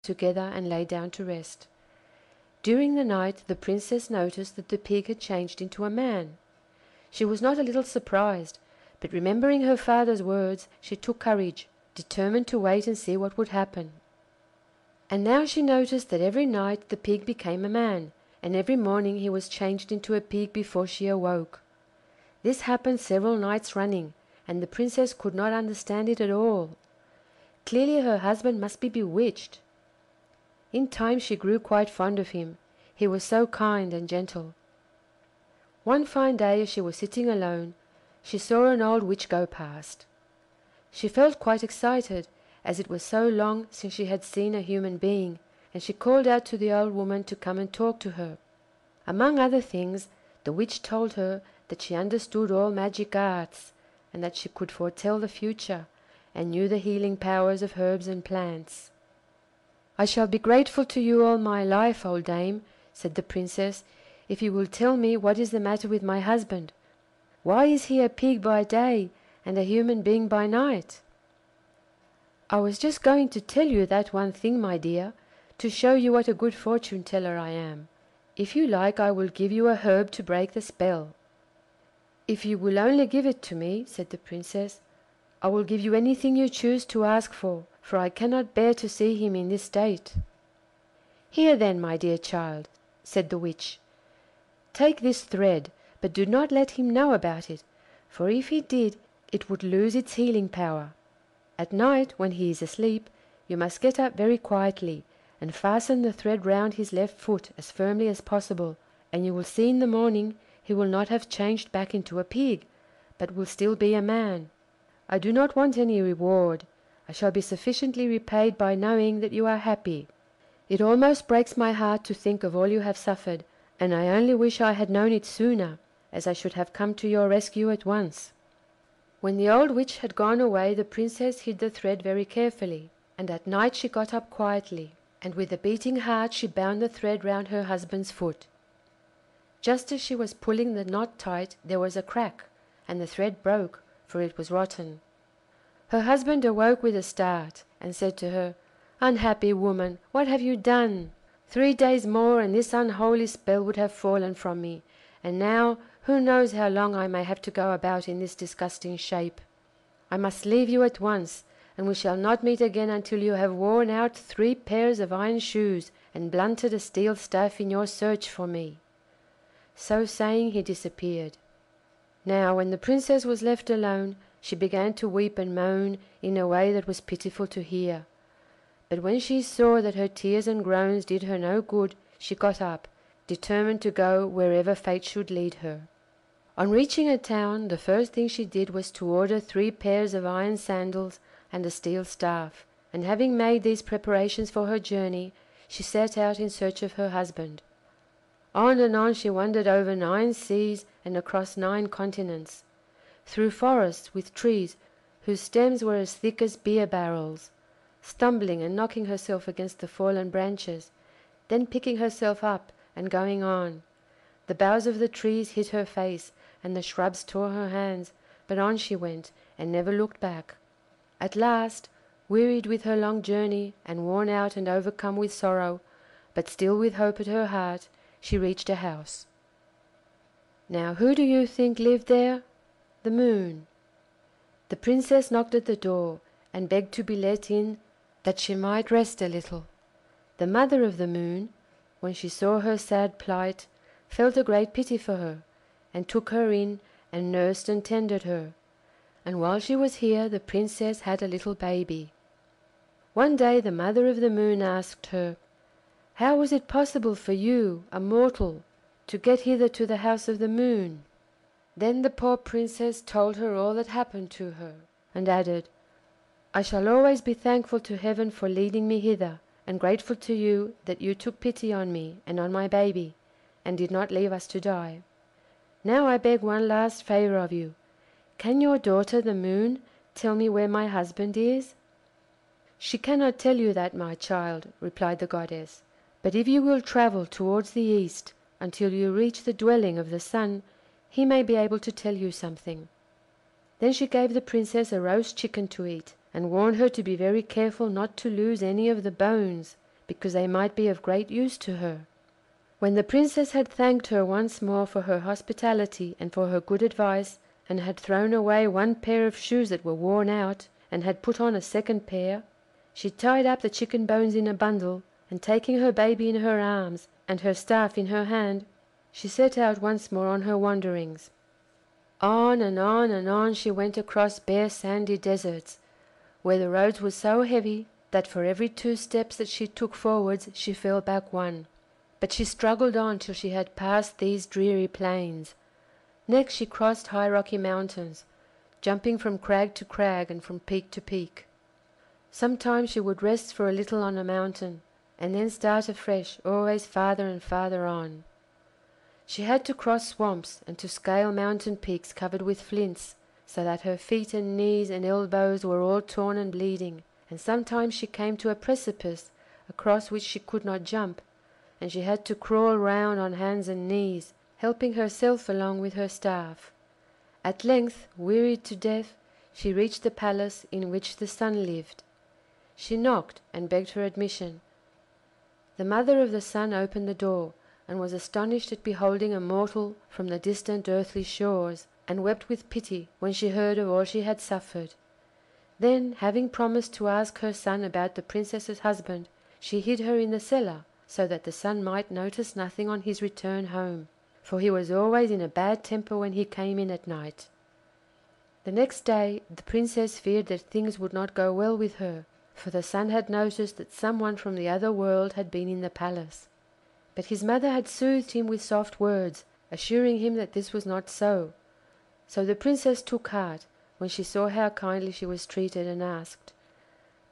together and lay down to rest. During the night the Princess noticed that the pig had changed into a man. She was not a little surprised, but remembering her father's words, she took courage, determined to wait and see what would happen. And now she noticed that every night the pig became a man, and every morning he was changed into a pig before she awoke. This happened several nights running, and the Princess could not understand it at all. Clearly her husband must be bewitched. In time she grew quite fond of him. He was so kind and gentle. One fine day as she was sitting alone, she saw an old witch go past. She felt quite excited, as it was so long since she had seen a human being, and she called out to the old woman to come and talk to her. Among other things, the witch told her that she understood all magic arts, and that she could foretell the future, and knew the healing powers of herbs and plants. "I shall be grateful to you all my life, old dame," said the Princess, "if you will tell me what is the matter with my husband. Why is he a pig by day and a human being by night?" "I was just going to tell you that one thing, my dear, to show you what a good fortune teller I am. If you like I will give you a herb to break the spell." "If you will only give it to me," said the Princess, "I will give you anything you choose to ask for I cannot bear to see him in this state." "Here then, my dear child," said the witch, "take this thread, but do not let him know about it, for if he did it would lose its healing power. At night, when he is asleep, you must get up very quietly, and fasten the thread round his left foot as firmly as possible, and you will see in the morning he will not have changed back into a pig, but will still be a man. I do not want any reward. I shall be sufficiently repaid by knowing that you are happy. It almost breaks my heart to think of all you have suffered, and I only wish I had known it sooner, as I should have come to your rescue at once." When the old witch had gone away the Princess hid the thread very carefully, and at night she got up quietly, and with a beating heart she bound the thread round her husband's foot. Just as she was pulling the knot tight there was a crack, and the thread broke, for it was rotten. Her husband awoke with a start, and said to her, "Unhappy woman, what have you done? 3 days more and this unholy spell would have fallen from me, and now who knows how long I may have to go about in this disgusting shape. I must leave you at once, and we shall not meet again until you have worn out 3 pairs of iron shoes and blunted a steel staff in your search for me." So saying he disappeared. Now when the Princess was left alone she began to weep and moan in a way that was pitiful to hear. But when she saw that her tears and groans did her no good, she got up, determined to go wherever fate should lead her. On reaching a town the first thing she did was to order 3 pairs of iron sandals and a steel staff, and having made these preparations for her journey, she set out in search of her husband. On and on she wandered over 9 seas and across 9 continents, through forests with trees whose stems were as thick as beer barrels, stumbling and knocking herself against the fallen branches, then picking herself up and going on. The boughs of the trees hit her face, and the shrubs tore her hands, but on she went, and never looked back. At last, wearied with her long journey, and worn out and overcome with sorrow, but still with hope at her heart, she reached a house. Now who do you think lived there? The Moon. The Princess knocked at the door, and begged to be let in that she might rest a little. The mother of the Moon, when she saw her sad plight, felt a great pity for her, and took her in and nursed and tended her, and while she was here the Princess had a little baby. One day the mother of the Moon asked her, "How was it possible for you, a mortal, to get hither to the house of the Moon?" Then the poor Princess told her all that happened to her, and added, "I shall always be thankful to Heaven for leading me hither, and grateful to you that you took pity on me and on my baby, and did not leave us to die. Now I beg one last favour of you. Can your daughter the Moon tell me where my husband is?" "She cannot tell you that, my child," replied the Goddess, "but if you will travel towards the east until you reach the dwelling of the Sun, he may be able to tell you something." Then she gave the Princess a roast chicken to eat, and warned her to be very careful not to lose any of the bones, because they might be of great use to her. When the Princess had thanked her once more for her hospitality and for her good advice, and had thrown away one pair of shoes that were worn out, and had put on a second pair, she tied up the chicken bones in a bundle, and taking her baby in her arms and her staff in her hand, she set out once more on her wanderings. On and on and on she went across bare sandy deserts, where the roads were so heavy that for every 2 steps that she took forwards she fell back 1. But she struggled on till she had passed these dreary plains. Next she crossed high rocky mountains, jumping from crag to crag and from peak to peak. Sometimes she would rest for a little on a mountain, and then start afresh, always farther and farther on. She had to cross swamps and to scale mountain peaks covered with flints, so that her feet and knees and elbows were all torn and bleeding, and sometimes she came to a precipice across which she could not jump, and she had to crawl round on hands and knees, helping herself along with her staff. At length, wearied to death, she reached the palace in which the Sun lived. She knocked and begged for admission. The mother of the Sun opened the door, and was astonished at beholding a mortal from the distant earthly shores, and wept with pity when she heard of all she had suffered. Then, having promised to ask her son about the Princess's husband, she hid her in the cellar, so that the Sun might notice nothing on his return home, for he was always in a bad temper when he came in at night. The next day the Princess feared that things would not go well with her, for the Sun had noticed that someone from the other world had been in the palace. But his mother had soothed him with soft words, assuring him that this was not so. So the Princess took heart when she saw how kindly she was treated, and asked,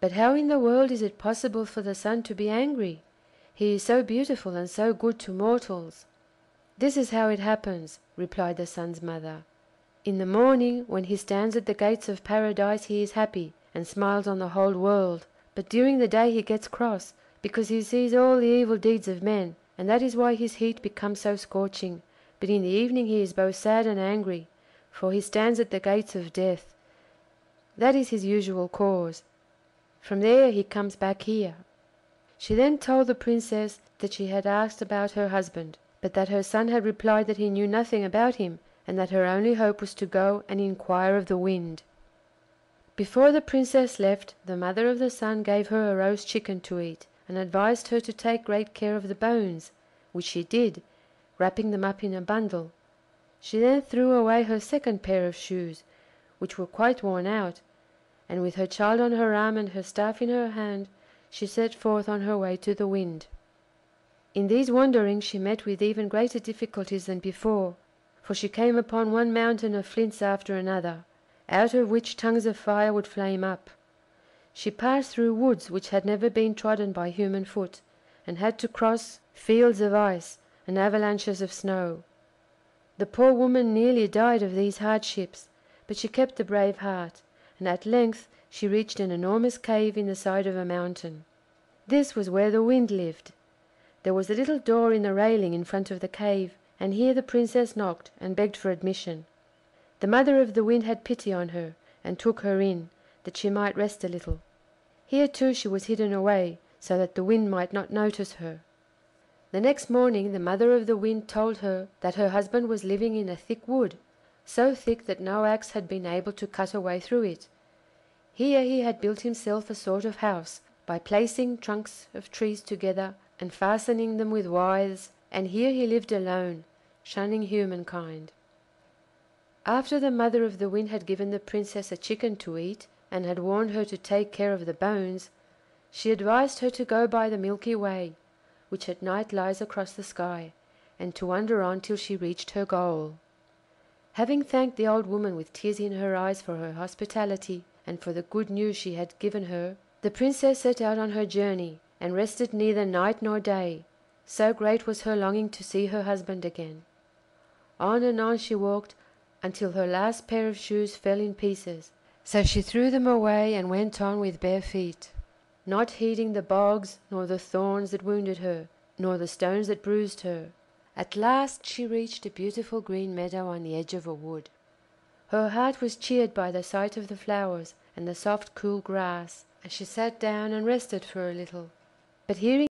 "But how in the world is it possible for the Sun to be angry? He is so beautiful and so good to mortals." "This is how it happens," replied the Sun's mother. "In the morning, when he stands at the gates of Paradise, he is happy, and smiles on the whole world, but during the day he gets cross, because he sees all the evil deeds of men, and that is why his heat becomes so scorching. But in the evening he is both sad and angry, for he stands at the gates of death. That is his usual cause. From there he comes back here." She then told the Princess that she had asked about her husband, but that her son had replied that he knew nothing about him, and that her only hope was to go and inquire of the wind. Before the Princess left, the mother of the Sun gave her a roast chicken to eat, and advised her to take great care of the bones, which she did, wrapping them up in a bundle. She then threw away her second pair of shoes, which were quite worn out, and with her child on her arm and her staff in her hand, she set forth on her way to the wind. In these wanderings she met with even greater difficulties than before, for she came upon one mountain of flints after another, out of which tongues of fire would flame up. She passed through woods which had never been trodden by human foot, and had to cross fields of ice and avalanches of snow. The poor woman nearly died of these hardships, but she kept a brave heart, and at length she reached an enormous cave in the side of a mountain. This was where the Wind lived. There was a little door in the railing in front of the cave, and here the Princess knocked and begged for admission. The mother of the Wind had pity on her, and took her in, that she might rest a little. Here too she was hidden away, so that the Wind might not notice her. The next morning the mother of the Wind told her that her husband was living in a thick wood, so thick that no axe had been able to cut a way through it. Here he had built himself a sort of house, by placing trunks of trees together and fastening them with withes, and here he lived alone, shunning humankind. After the mother of the Wind had given the Princess a chicken to eat, and had warned her to take care of the bones, she advised her to go by the Milky Way, which at night lies across the sky, and to wander on till she reached her goal. Having thanked the old woman with tears in her eyes for her hospitality and for the good news she had given her, the Princess set out on her journey, and rested neither night nor day, so great was her longing to see her husband again. On and on she walked until her last pair of shoes fell in pieces, so she threw them away and went on with bare feet, not heeding the bogs, nor the thorns that wounded her, nor the stones that bruised her. At last she reached a beautiful green meadow on the edge of a wood. Her heart was cheered by the sight of the flowers and the soft cool grass, and she sat down and rested for a little. But hearing